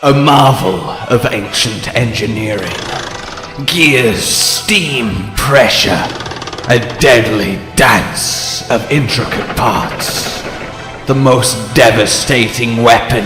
A marvel of ancient engineering. Gears, steam, pressure. A deadly dance of intricate parts. The most devastating weapon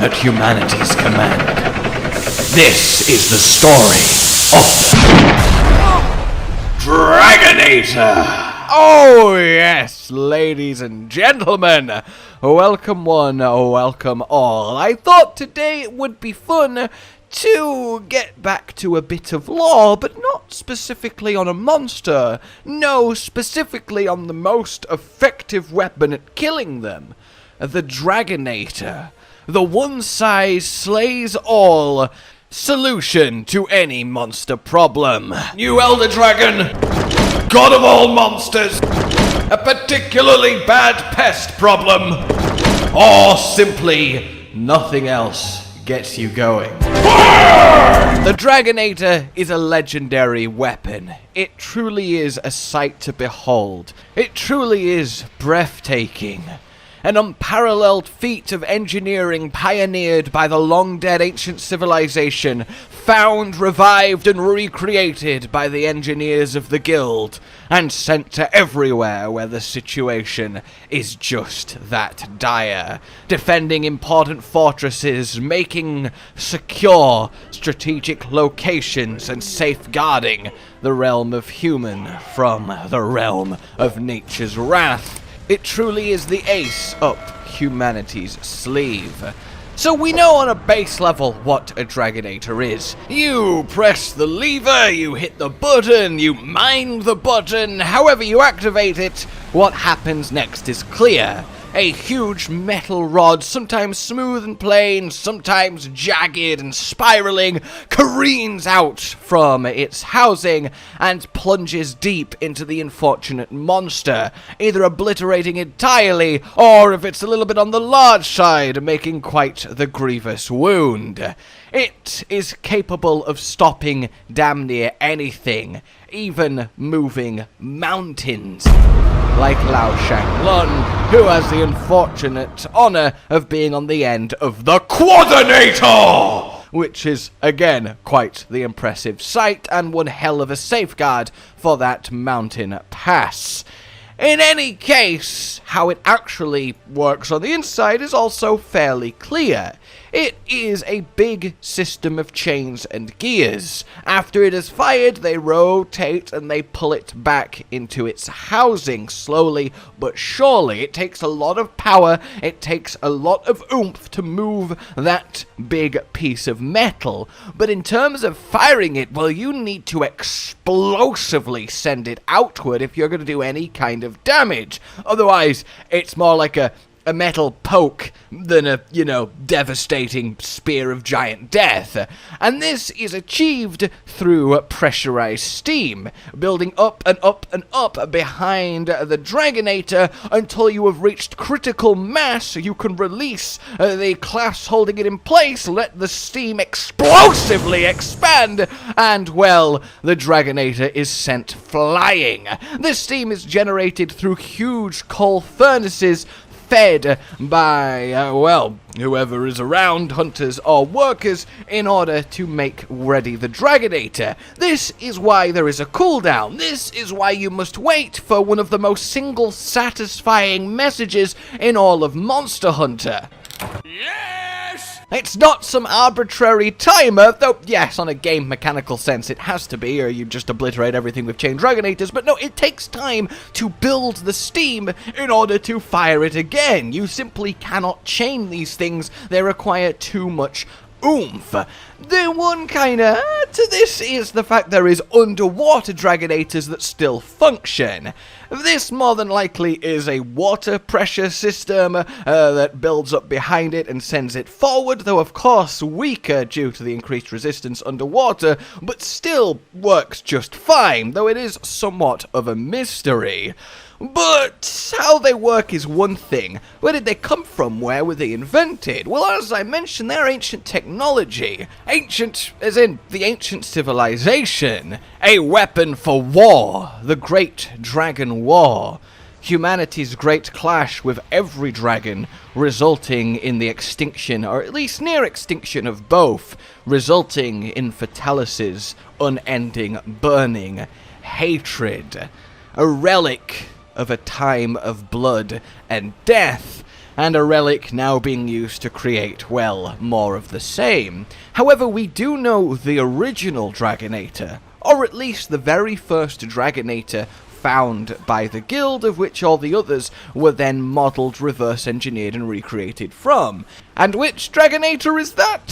at humanity's command. This is the story of the Dragonator! Oh yes, ladies and gentlemen, welcome one, welcome all. I thought today it would be fun to get back to a bit of lore, but not specifically on a monster. No, specifically on the most effective weapon at killing them. The Dragonator. The one-size-slays-all solution to any monster problem. New Elder Dragon, God of all monsters, a particularly bad pest problem, or simply nothing else gets you going. The Dragonator is a legendary weapon. It truly is a sight to behold. It truly is breathtaking. An unparalleled feat of engineering pioneered by the long-dead ancient civilization, found, revived, and recreated by the engineers of the guild, and sent to everywhere where the situation is just that dire, defending important fortresses, making secure strategic locations, and safeguarding the realm of human from the realm of nature's wrath. It truly is the ace up humanity's sleeve. So we know on a base level what a Dragonator is. You press the lever, you hit the button, you mind the button, however you activate it, what happens next is clear. A huge metal rod, sometimes smooth and plain, sometimes jagged and spiraling, careens out from its housing and plunges deep into the unfortunate monster, either obliterating entirely, or if it's a little bit on the large side, making quite the grievous wound. It is capable of stopping damn near anything, even moving mountains. Like Lao Shanglun, who has the unfortunate honor of being on the end of the Quadinator! Which is, again, quite the impressive sight and one hell of a safeguard for that mountain pass. In any case, how it actually works on the inside is also fairly clear. It is a big system of chains and gears. After it is fired, they rotate and they pull it back into its housing slowly but surely. It takes a lot of power, it takes a lot of oomph to move that big piece of metal. But in terms of firing it, well, you need to explosively send it outward if you're going to do any kind of damage. Otherwise, it's more like a metal poke than a, devastating spear of giant death. And this is achieved through pressurized steam, building up and up and up behind the Dragonator until you have reached critical mass. You can release the clasp holding it in place, let the steam explosively expand, and, well, the Dragonator is sent flying. This steam is generated through huge coal furnaces fed by, whoever is around, hunters or workers, in order to make ready the Dragonator. This is why there is a cooldown. This is why you must wait for one of the most single satisfying messages in all of Monster Hunter. Yes! It's not some arbitrary timer, though yes, on a game mechanical sense it has to be, or you just obliterate everything with chain Dragonators, but no, it takes time to build the steam in order to fire it again. You simply cannot chain these things, they require too much oomph. The one kinda to this is the fact there is underwater Dragonators that still function. This more than likely is a water pressure system that builds up behind it and sends it forward, though of course weaker due to the increased resistance underwater, but still works just fine, though it is somewhat of a mystery. But how they work is one thing. Where did they come from? Where were they invented? Well, as I mentioned, they're ancient technology. Ancient as in the ancient civilization. A weapon for war. The Great Dragon War. humanity's great clash with every dragon, resulting in the extinction, or at least near extinction, of both, resulting in Fatalis's unending burning hatred. A relic of a time of blood and death, and a relic now being used to create, well, more of the same. However, we do know the original Dragonator, or at least the very first Dragonator found by the guild, of which all the others were then modelled, reverse engineered and recreated from. And which Dragonator is that?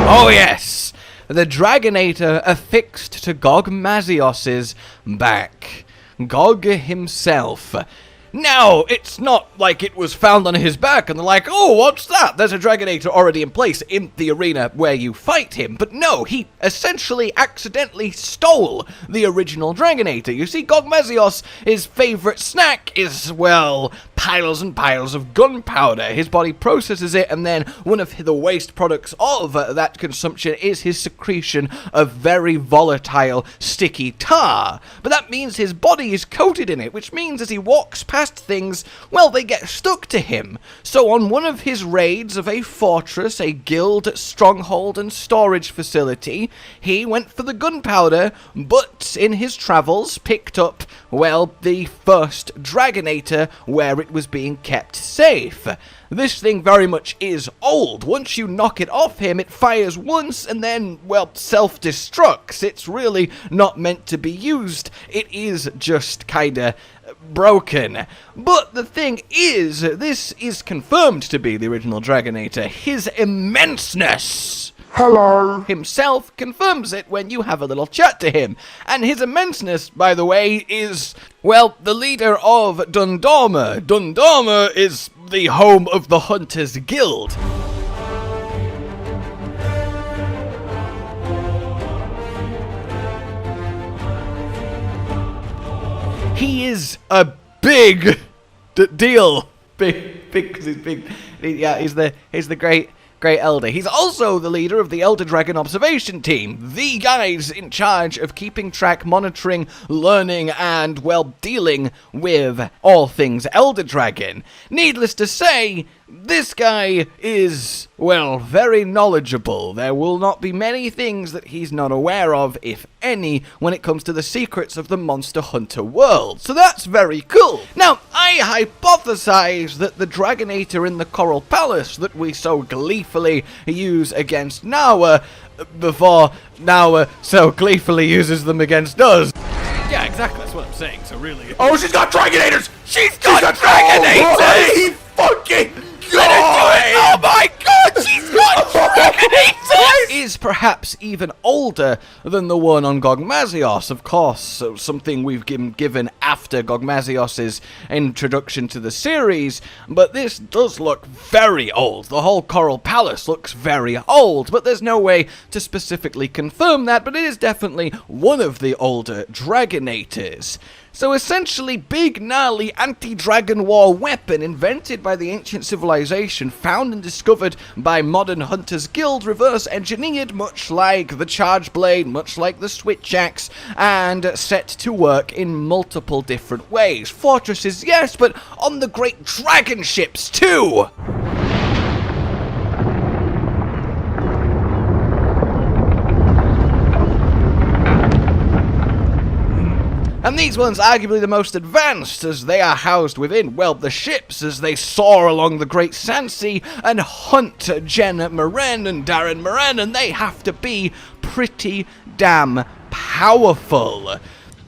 Oh yes! The Dragonator affixed to Gogmazios' back. Gog himself. Now, it's not like it was found on his back and they're like, oh, what's that? There's a Dragonator already in place in the arena where you fight him. But no, he essentially accidentally stole the original Dragonator. You see, Gogmazios, his favourite snack is, well, piles and piles of gunpowder. His body processes it, and then one of the waste products of that consumption is his secretion of very volatile, sticky tar. But that means his body is coated in it, which means as he walks past things, well, they get stuck to him. So on one of his raids of a fortress, a guild, stronghold and storage facility, he went for the gunpowder, but in his travels picked up, well, the first Dragonator where it was being kept safe. This thing very much is old. Once you knock it off him, it fires once and then, well, self-destructs. It's really not meant to be used. It is just kinda broken. But the thing is, this is confirmed to be the original Dragonator. His immenseness himself confirms it when you have a little chat to him. And his immenseness, by the way, is, well, the leader of Dundorma. Dundorma is the home of the Hunters Guild. He is a big deal. Big, because he's big. Yeah, he's the great elder. He's also the leader of the Elder Dragon Observation Team, the guys in charge of keeping track, monitoring, learning, and, well, dealing with all things Elder Dragon. Needless to say, this guy is, well, very knowledgeable. There will not be many things that he's not aware of, if any, when it comes to the secrets of the Monster Hunter world. So that's very cool. Now, I hypothesize that the Dragonator in the Coral Palace that we so gleefully use against Nawa, before Nawa so gleefully uses them against us. Yeah, exactly, that's what I'm saying, so really... Oh, she's got Dragonators! She's got Dragonators! Oh, fucking oh my god, she's got Dragonator! Is perhaps even older than the one on Gogmazios, of course, so something we've given after Gogmazios' introduction to the series, but this does look very old. The whole Coral Palace looks very old, but there's no way to specifically confirm that, but it is definitely one of the older Dragonators. So essentially, big, gnarly, anti-dragon war weapon invented by the ancient civilization, found and discovered by modern Hunters Guild, reverse engineered, much like the Charge Blade, much like the Switch Axe, and set to work in multiple different ways. Fortresses, yes, but on the great dragon ships too! And these ones arguably the most advanced, as they are housed within, well, the ships as they soar along the Great Sand Sea and hunt Jen Moran and Darren Moran, and they have to be pretty damn powerful.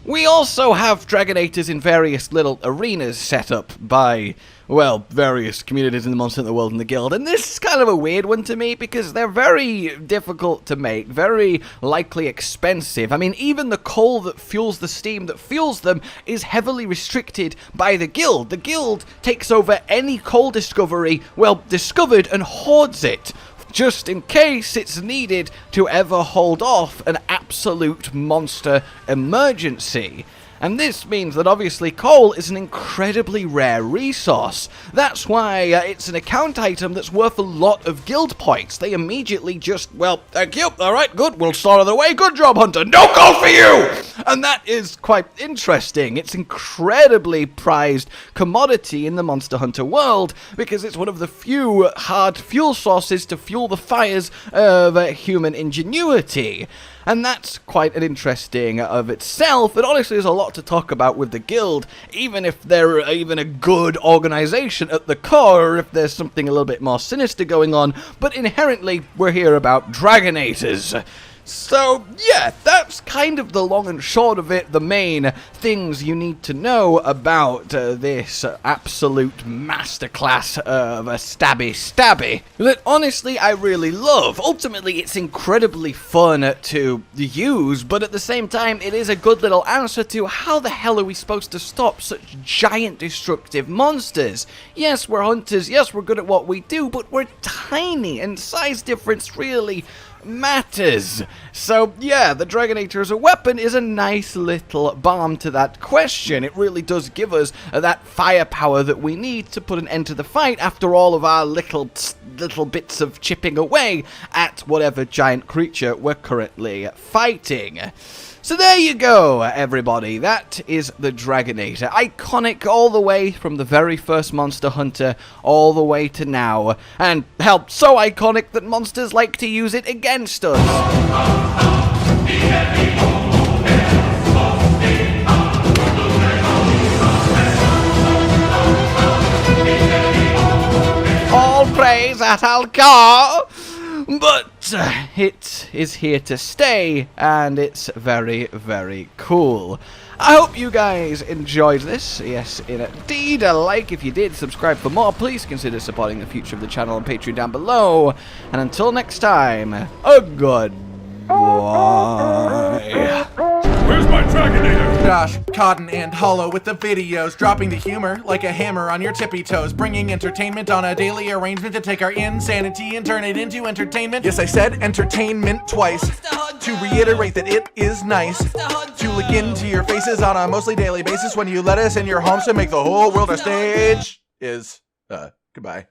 We also have Dragonators in various little arenas set up by, well, various communities in the Monster Hunter world and the guild, and this is kind of a weird one to me because they're very difficult to make, very likely expensive. I mean, even the coal that fuels the steam that fuels them is heavily restricted by the guild. The guild takes over any coal discovery, well, discovered, and hoards it, just in case it's needed to ever hold off an absolute monster emergency. And this means that obviously coal is an incredibly rare resource. That's why it's an account item that's worth a lot of guild points. They immediately just, well, thank you, alright, good, we'll start on the way, good job, Hunter, no coal for you! And that is quite interesting. It's incredibly prized commodity in the Monster Hunter world, because it's one of the few hard fuel sources to fuel the fires of human ingenuity. And that's quite an interesting of itself, and honestly there's a lot to talk about with the guild, even if they're even a good organization at the core, or if there's something a little bit more sinister going on, but inherently we're here about Dragonators. So, yeah, that's kind of the long and short of it, the main things you need to know about this absolute masterclass of a stabby that honestly I really love. Ultimately, it's incredibly fun to use, but at the same time, it is a good little answer to how the hell are we supposed to stop such giant destructive monsters? Yes, we're hunters, yes, we're good at what we do, but we're tiny, and size difference really matters. So yeah, the Dragonator as a weapon is a nice little balm to that question. It really does give us that firepower that we need to put an end to the fight after all of our little bits of chipping away at whatever giant creature we're currently fighting. So there you go, everybody. That is the Dragonator. Iconic all the way from the very first Monster Hunter all the way to now. And, hell, so iconic that monsters like to use it against us. All praise at Alcar! But it is here to stay, and it's very, very cool. I hope you guys enjoyed this. Yes, indeed. A like if you did. Subscribe for more. Please consider supporting the future of the channel on Patreon down below. And until next time, a goodbye. Where's my Dragonator? Josh, Cotton, and Hollow with the videos, dropping the humor like a hammer on your tippy toes, bringing entertainment on a daily arrangement to take our insanity and turn it into entertainment. Yes, I said entertainment twice, to reiterate that it is nice to look into your faces on a mostly daily basis when you let us in your homes to make the whole world a stage. Goodbye.